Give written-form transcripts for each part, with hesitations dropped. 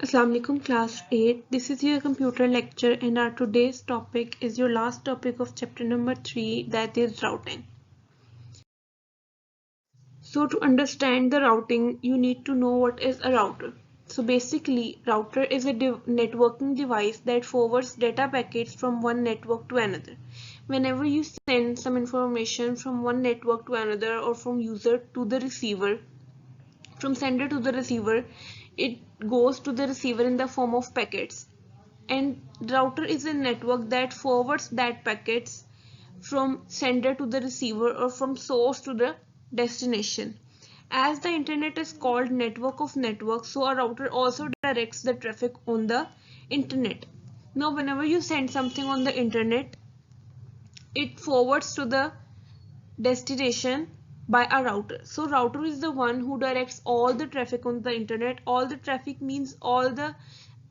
Assalamualaikum class 8. This is your computer lecture and our today's topic is your last topic of chapter number 3, that is routing. So to understand the routing you need to know what is a router. So basically router is a networking device that forwards data packets from one network to another. Whenever you send some information from one network to another or from user to the receiver, from sender to the receiver, it goes to the receiver in the form of packets, and router is a network that forwards that packets from sender to the receiver or from source to the destination. As the internet is called network of networks, so a router also directs the traffic on the internet. Now whenever you send something on the internet, it forwards to the destination by a router. So router is the one who directs all the traffic on the internet. All the traffic means all the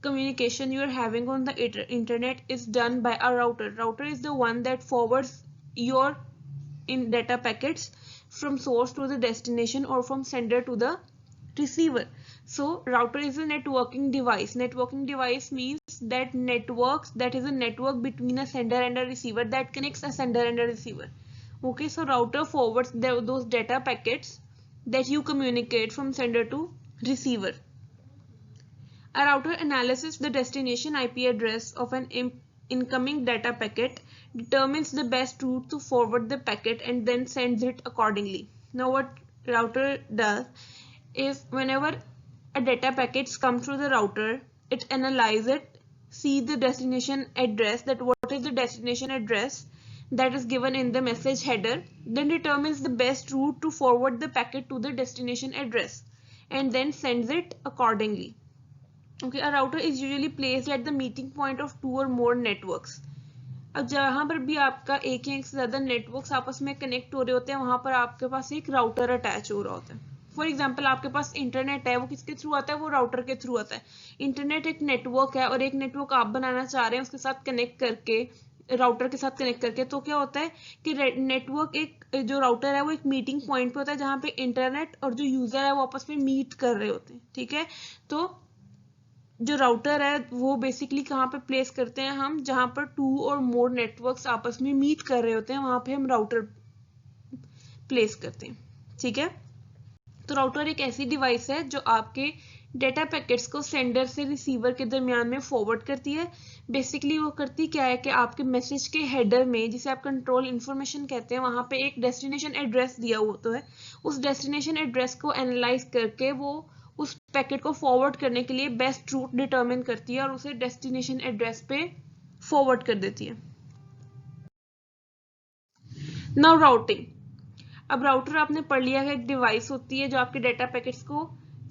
communication you are having on the internet is done by a router. Router is the one that forwards your data packets from source to the destination or from sender to the receiver. So router is a networking device. Networking device means that is a network between a sender and a receiver that connects a sender and a receiver. Okay, so router forwards those data packets that you communicate from sender to receiver. A router analyzes the destination IP address of an incoming data packet, determines the best route to forward the packet, and then sends it accordingly. Now what router does is whenever a data packets come through the router, it analyzes it, see the destination address, that what is the destination address that is given in the message header, then determines the best route to forward the packet to the destination address and then sends it accordingly. Okay, a router is usually placed at the meeting point of two or more networks. अब जहां पर भी आपका एक या एक से ज्यादा नेटवर्क्स आपस में कनेक्ट हो रहे होते हैं, वहां पर आपके पास एक राउटर अटैच हो रहा होता है. फॉर एग्जाम्पल आपके पास इंटरनेट है, वो किसके थ्रू आता है? वो राउटर के थ्रू आता है. इंटरनेट एक नेटवर्क है और एक नेटवर्क आप बनाना चाह रहे हैं उसके साथ कनेक्ट करके, राउटर के साथ कनेक्ट करके. तो क्या होता है कि नेटवर्क एक जो राउटर है वो एक मीटिंग पॉइंट पे होता है जहां पे इंटरनेट और जो यूजर है वो आपस में मीट कर रहे होते हैं. ठीक है, तो जो राउटर है वो बेसिकली कहाँ पे प्लेस करते हैं हम? जहां पर टू और मोर नेटवर्क्स आपस में मीट कर रहे होते हैं, वहां पे हम राउटर प्लेस करते हैं. ठीक है, तो राउटर एक ऐसी डिवाइस है जो आपके डेटा पैकेट्स को सेंडर से रिसीवर के दरमियान में फॉरवर्ड करती है. बेसिकली वो करती क्या है कि आपके मैसेज के हेडर में, जिसे आप कंट्रोल इन्फॉर्मेशन कहते हैं, वहां पे एक डेस्टिनेशन एड्रेस दिया हुआ है. उस डेस्टिनेशन एड्रेस को एनालाइज करके वो उस पैकेट को फॉरवर्ड करने के लिए बेस्ट रूट डिटरमिन करती है और उसे डेस्टिनेशन एड्रेस पे फॉरवर्ड कर देती है. Now routing. अब राउटर आपने पढ़ लिया है, एक डिवाइस होती है जो आपके डेटा पैकेट्स को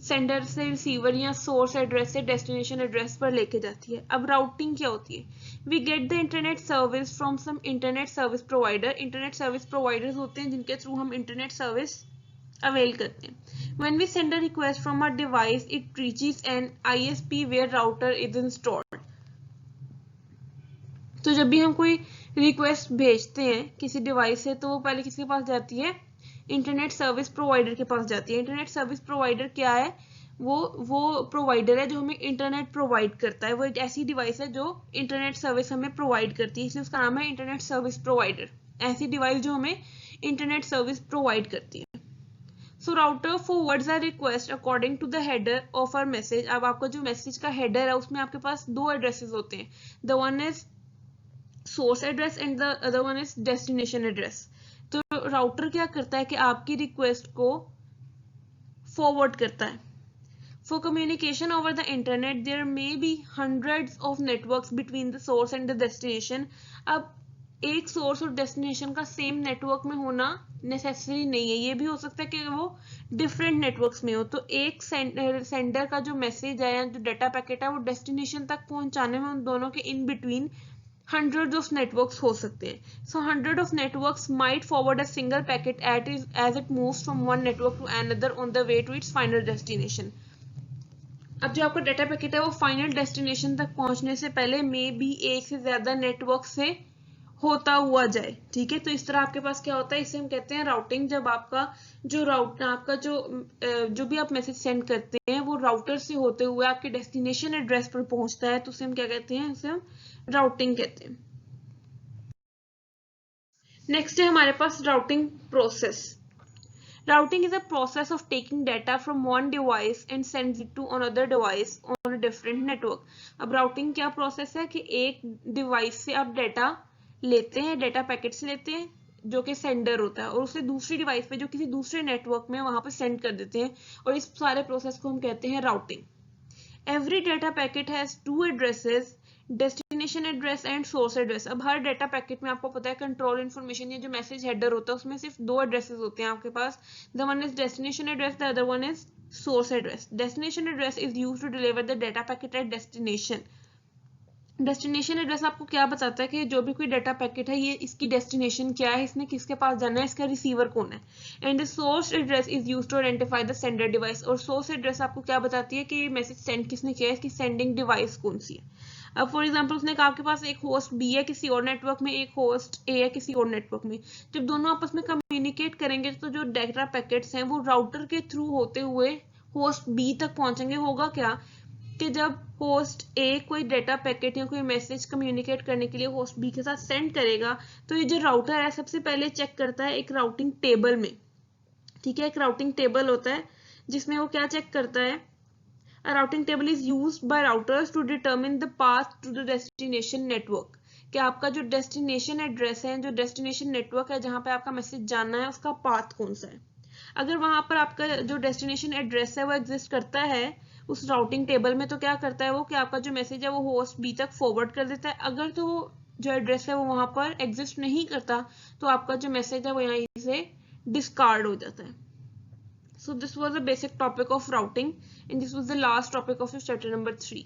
सेंडर से रिसीवर या सोर्स एड्रेस से डेस्टिनेशन एड्रेस पर लेके जाती है. अब राउटिंग क्या होती है? We get the internet service from some internet service provider. Internet service providers होते हैं जिनके थ्रू हम इंटरनेट सर्विस अवेल करते हैं. When we send a request from our device, it reaches an ISP where router is installed. तो जब भी हम कोई रिक्वेस्ट भेजते हैं किसी डिवाइस से, तो वो पहले किसके पास जाती है? इंटरनेट सर्विस प्रोवाइडर के पास जाती है. इंटरनेट सर्विस प्रोवाइडर क्या है? वो प्रोवाइडर है जो हमें इंटरनेट प्रोवाइड करता है. वो एक ऐसी डिवाइस है जो इंटरनेट सर्विस हमें प्रोवाइड करती है, इसलिए उसका नाम है इंटरनेट सर्विस प्रोवाइडर. ऐसी डिवाइस जो हमें इंटरनेट सर्विस प्रोवाइड करती है. So router forwards a request according to the header of our message. अब आपका जो मैसेज का हेडर है उसमें आपके पास दो एड्रेसेस होते हैं. The one is source address and the other one is destination address. तो राउटर क्या करता है कि आपकी रिक्वेस्ट को फॉरवर्ड करता है. For communication over the internet, there may be hundreds of networks between the source and the destination. अब एक सोर्स और डेस्टिनेशन का सेम नेटवर्क में होना नेसेसरी नहीं है. ये भी हो सकता है कि वो डिफरेंट नेटवर्क्स में हो. तो एक सेंडर का जो मैसेज है या जो डाटा पैकेट है वो डेस्टिनेशन तक पहुंचाने में उन दोनों के in between hundreds of networks हो सकते हैं. So hundred of networks might forward a single packet as it moves from one network to another on the way to its final destination. अब जो आपका डाटा पैकेट है वो final destination तक पहुंचने से पहले मे बी एक से ज्यादा नेटवर्क से होता हुआ जाए, ठीक है। तो इस तरह आपके पास क्या होता है, इसे हम कहते हैं राउटिंग। जब आपका जो भी आप मैसेज सेंड करते हैं वो राउटर से होते हुए आपके डेस्टिनेशन एड्रेस पर पहुंचता है, तो उसे हम क्या कहते हैं, उसे हम राउटिंग कहते हैं। नेक्स्ट है हमारे पास routing process. Routing is a process of taking data from one device and sends it to another device on a different network. अब routing क्या process है कि एक डिवाइस से आप डाटा लेते हैं, डाटा पैकेट्स लेते हैं जो कि सेंडर होता है, और उसे दूसरी डिवाइस पे जो किसी दूसरे नेटवर्क में वहां पे सेंड कर देते हैं, और इस सारे प्रोसेस को हम कहते हैं routing. Every data packet has two addresses, destination address and source address. अब हर डाटा पैकेट में आपको पता है कंट्रोल इन्फॉर्मेशन, ये जो मैसेज हेडर होता है उसमें सिर्फ दो एड्रेसेस होते हैं आपके पास। The one is destination address, the other one is source address. Destination address is used to deliver the data packet at destination. Destination address आपको क्या बताता है कि जो भी कोई डाटा पैकेट है ये इसकी डेस्टिनेशन क्या है, इसने किसके पास जाना है, इसका रिसीवर कौन है। And the source address is used to identify the sender device. और सोर्स एड्रेस आपको क्या बताती है कि मैसेज सेंड किसने किया है, इसकी सेंडिंग डिवाइस कौन सी है। अब फॉर एग्जाम्पल उसने कहा आपके पास एक होस्ट बी है किसी और नेटवर्क में, एक होस्ट ए है किसी और नेटवर्क में। जब दोनों आपस में कम्युनिकेट करेंगे तो जो डाटा पैकेट्स हैं वो राउटर के थ्रू होते हुए होस्ट बी तक पहुंचेंगे। होगा क्या कि जब होस्ट ए कोई डाटा पैकेट या कोई मैसेज कम्युनिकेट करने के लिए होस्ट बी के साथ सेंड करेगा, तो ये जो राउटर है सबसे पहले चेक करता है एक राउटिंग टेबल में, ठीक है। एक राउटिंग टेबल होता है जिसमें वो क्या चेक करता है, A routing table is used by routers to determine the path to the destination network। कि आपका जो डेस्टिनेशन एड्रेस है, जो डेस्टिनेशन नेटवर्क है जहां पे आपका मैसेज जाना है, उसका पाथ कौन सा है। अगर वहां पर आपका जो डेस्टिनेशन एड्रेस है वो एग्जिस्ट करता है उस राउटिंग टेबल में, तो क्या करता है वो कि आपका जो मैसेज है वो होस्ट बी तक फॉरवर्ड कर देता है। अगर तो जो एड्रेस है वो वहां पर एग्जिस्ट नहीं करता तो आपका जो मैसेज है वो यहीं से डिस्कार्ड हो जाता है। So this was a basic topic of routing, and this was the last topic of your chapter number 3.